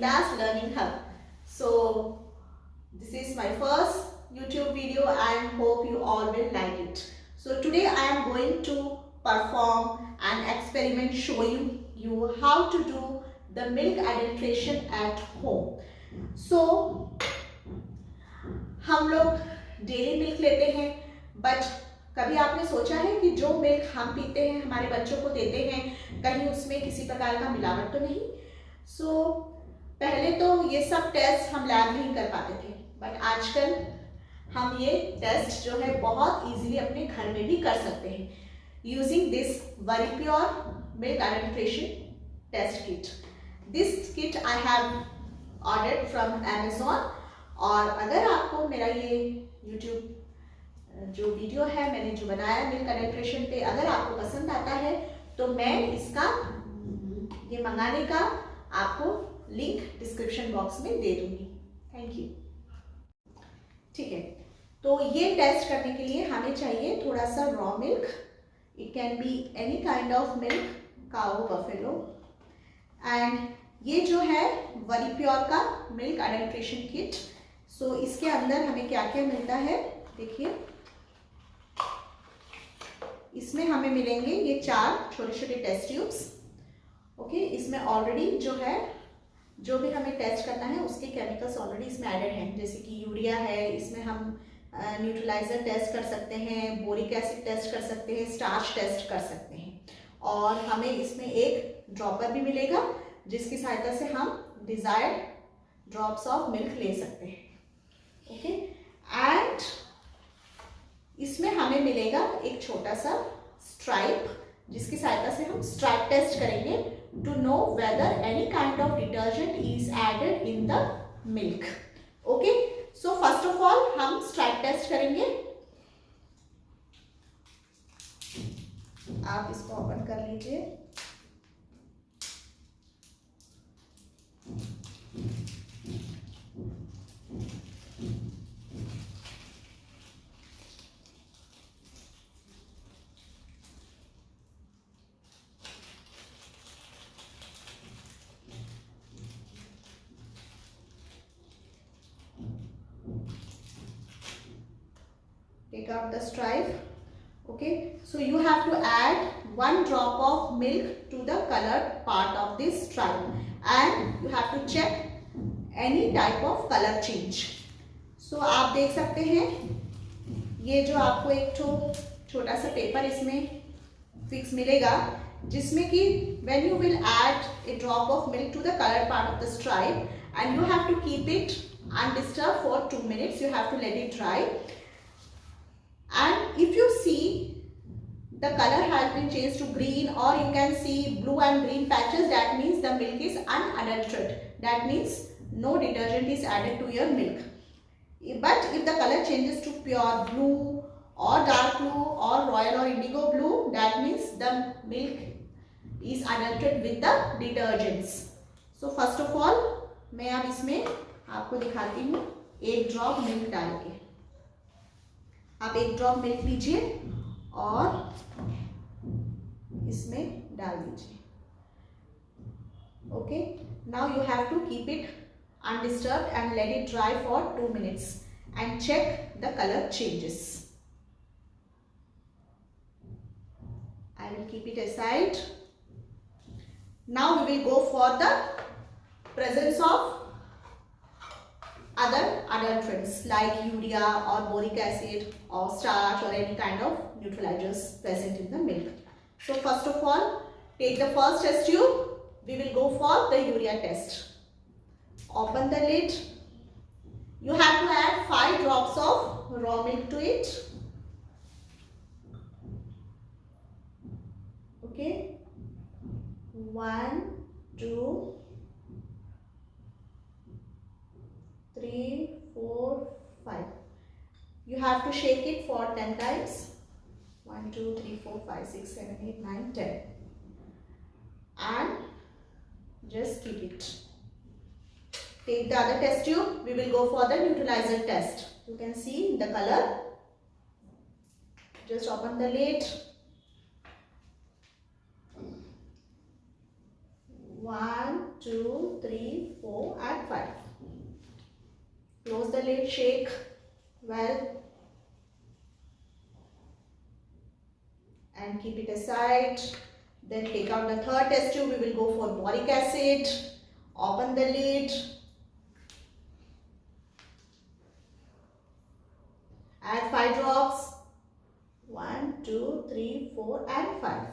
Bindas Learning Hub. So this is my first YouTube video and hope you all will like it. So today I am going to perform an experiment showing you how to do the milk adulteration at home. So हम लोग daily milk लेते हैं, but कभी आपने सोचा है कि जो मिल्क हम पीते हैं, हमारे बच्चों को देते हैं, कहीं उसमें किसी प्रकार का मिलावट तो नहीं? पहले तो ये सब टेस्ट हम लैब में ही कर पाते थे, बट आजकल हम ये टेस्ट जो है बहुत इजीली अपने घर में भी कर सकते हैं using this VeriPure milk adulteration test kit. This kit I have ordered from Amazon. और अगर आपको मेरा ये YouTube जो वीडियो है मैंने जो बनाया मिल्क एडल्ट्रेशन पे, अगर आपको पसंद आता है तो मैं इसका ये मंगाने का आपको लिंक डिस्क्रिप्शन बॉक्स में दे दूंगी. Thank you. ठीक है, तो ये टेस्ट करने के लिए हमें चाहिए थोड़ा सा raw milk. It can be any kind of milk, cow, buffalo. And ये जो है वरीप्योर का मिल्क एडल्ट्रेशन किट. सो इसके अंदर हमें क्या क्या मिलता है देखिए. इसमें हमें मिलेंगे ये 4 छोटे छोटे टेस्ट ट्यूब्स. ओके, इसमें ऑलरेडी जो है जो भी हमें टेस्ट करना है उसके केमिकल्स ऑलरेडी इसमें एडेड हैं, जैसे कि यूरिया है, इसमें हम न्यूट्रलाइजर टेस्ट कर सकते हैं, बोरिक एसिड टेस्ट कर सकते हैं, स्टार्च टेस्ट कर सकते हैं. और हमें इसमें एक ड्रॉपर भी मिलेगा जिसकी सहायता से हम डिजायर्ड ड्रॉप्स ऑफ मिल्क ले सकते हैं. ओके, एंड इसमें हमें मिलेगा एक छोटा सा स्ट्राइप जिसकी सहायता से हम स्ट्राइप टेस्ट करेंगे to know whether any kind of detergent is added in the milk. Okay, so first of all हम स्ट्राइप टेस्ट करेंगे. आप इसको ओपन कर लीजिए. Take out the stripe. Okay, so you have to add 1 drop of milk to the colored part of this stripe, and you have to check any type of color change. So आप देख सकते हैं ये जो आपको एक छोटा सा पेपर इसमें फिक्स मिलेगा जिसमें कि when you will add a drop of milk to the colored part of the stripe, and you have to keep it undisturbed for 2 minutes. You have to let it dry. And if you see the color has been changed to green, or you can see blue and green patches, that means the milk is unadulterated. That means no detergent is added to your milk. But if the color changes to pure blue or dark blue or royal or indigo blue, that means the milk is adulterated with the detergents. So first of all मैं अब इसमें आपको दिखाती हूँ 1 drop milk डाल के. आप 1 drop milk लीजिए और इसमें डाल दीजिए. Okay, now you have to keep it undisturbed and let it dry for 2 minutes and check the colour changes. I will keep it aside. Now we will go for the presence of other adulterants like urea or boric acid or starch or any kind of neutralizers present in the milk. So first of all, take the first test tube. We will go for the urea test. Open the lid. You have to add 5 drops of raw milk to it. Okay, 1, 2, 3, 4, 5. You have to shake it for 10 times. 1, 2, 3, 4, 5, 6, 7, 8, 9, 10. And just keep it. Take the other test tube. We will go for the neutralizer test. You can see the color. Just open the lid. 1, 2, 3, 4 and 5. Close the lid, shake well and keep it aside. Then take out the third test tube. We will go for boric acid. Open the lid. Add 5 drops. 1, 2, 3, 4 and 5.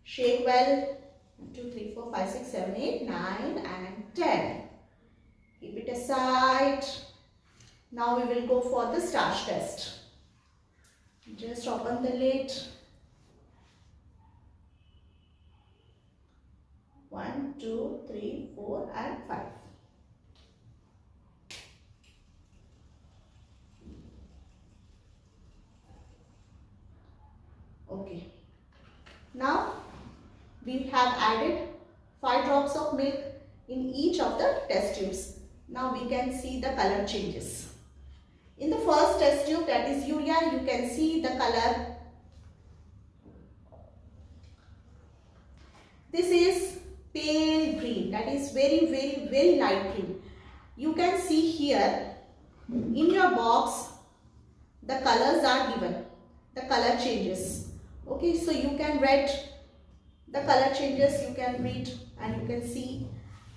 Shake well. 1, 2, 3, 4, 5, 6, 7, 8, 9 and 10. Keep it aside. Now we will go for the starch test. Just open the lid. 1, 2, 3, 4 and 5. Okay. Now we have added 5 drops of milk in each of the test tubes. Now we can see the color changes. In the first test tube, that is urea, you can see the color. This is pale green, that is very light green. You can see here in your box the colors are given, the color changes. Okay, so you can read the color changes, you can read and you can see,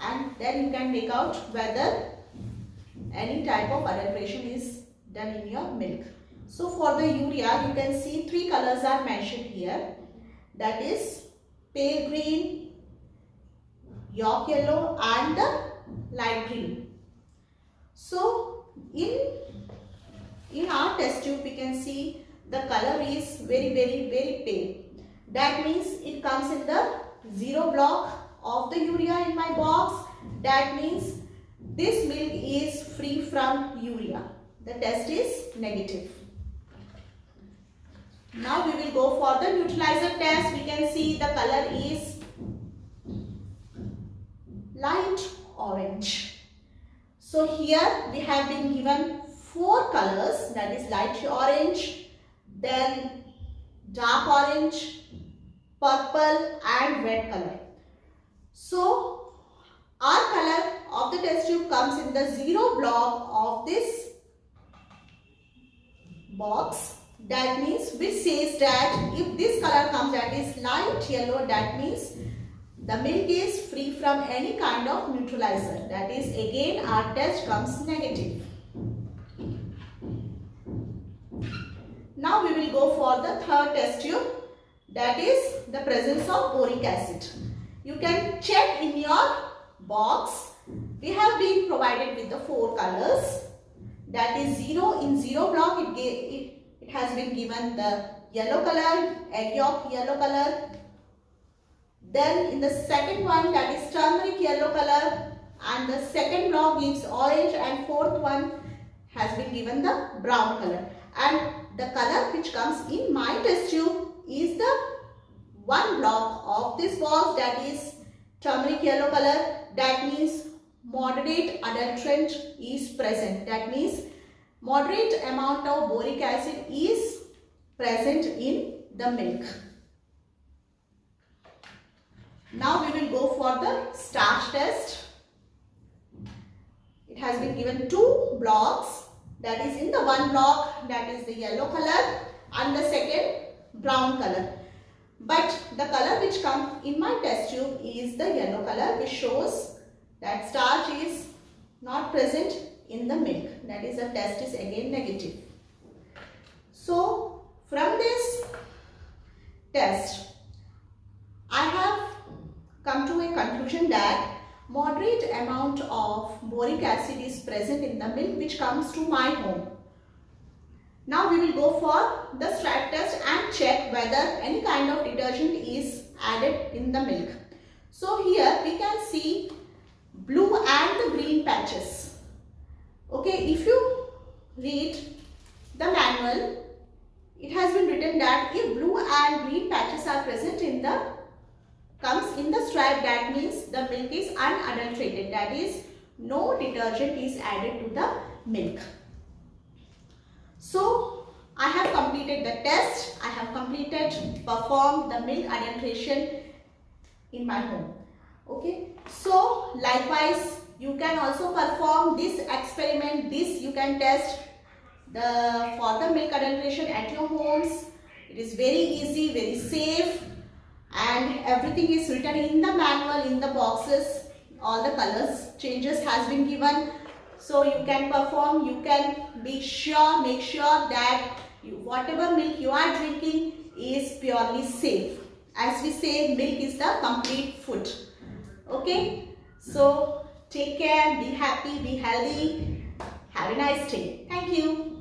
and then you can make out whether any type of adulteration is done in your milk. So for the urea, you can see 3 colors are mentioned here, that is pale green, yolk yellow and the light green. So in our test tube we can see the color is very pale. That means it comes in the 0 block of the urea in my box. That means this milk is free from urea. The test is negative. Now we will go for the neutralizer test. We can see the color is light orange. So here we have been given 4 colors, that is light orange, then dark orange, purple and red color. So our color of the test tube comes in the 0 block of this box. That means, which says that if this color comes, that is light yellow, that means the milk is free from any kind of neutralizer. That is, again our test comes negative. Now we will go for the third test tube, that is the presence of boric acid. You can check in your box. We have been provided with the 4 colors, that is 0 in 0 block. It has been given the yellow color, egg yolk yellow color. Then in the second one, that is turmeric yellow color, and the second block gives orange, and fourth one has been given the brown color. And the color which comes in my test tube is the 1 block of this box, that is turmeric yellow color. That means moderate adulterant is present. That means moderate amount of boric acid is present in the milk. Now we will go for the starch test. It has been given 2 blocks, that is in the 1 block, that is the yellow color, and the second brown color. But the color which comes in my test tube is the yellow color, which shows that starch is not present in the milk. That is, the test is again negative. So from this test, I have come to a conclusion that moderate amount of boric acid is present in the milk which comes to my home. Now we will go for the strap test and check whether any kind of detergent is added in the milk. So here we can see blue and the green patches. Okay, if you read the manual, it has been written that if blue and green patches are present in the comes in the stripe, that means the milk is unadulterated. That is, no detergent is added to the milk. So I have completed the test. I have performed the milk adulteration in my home. Okay, so likewise you can also perform this experiment. This you can test the for the milk adulteration at your homes. It is very easy, very safe, and everything is written in the manual, in the boxes. All the colors changes has been given, so you can perform. You can make sure that whatever milk you are drinking is purely safe. As we say, milk is the complete food. Okay, so take care, be happy, be healthy. Have a nice day. Thank you.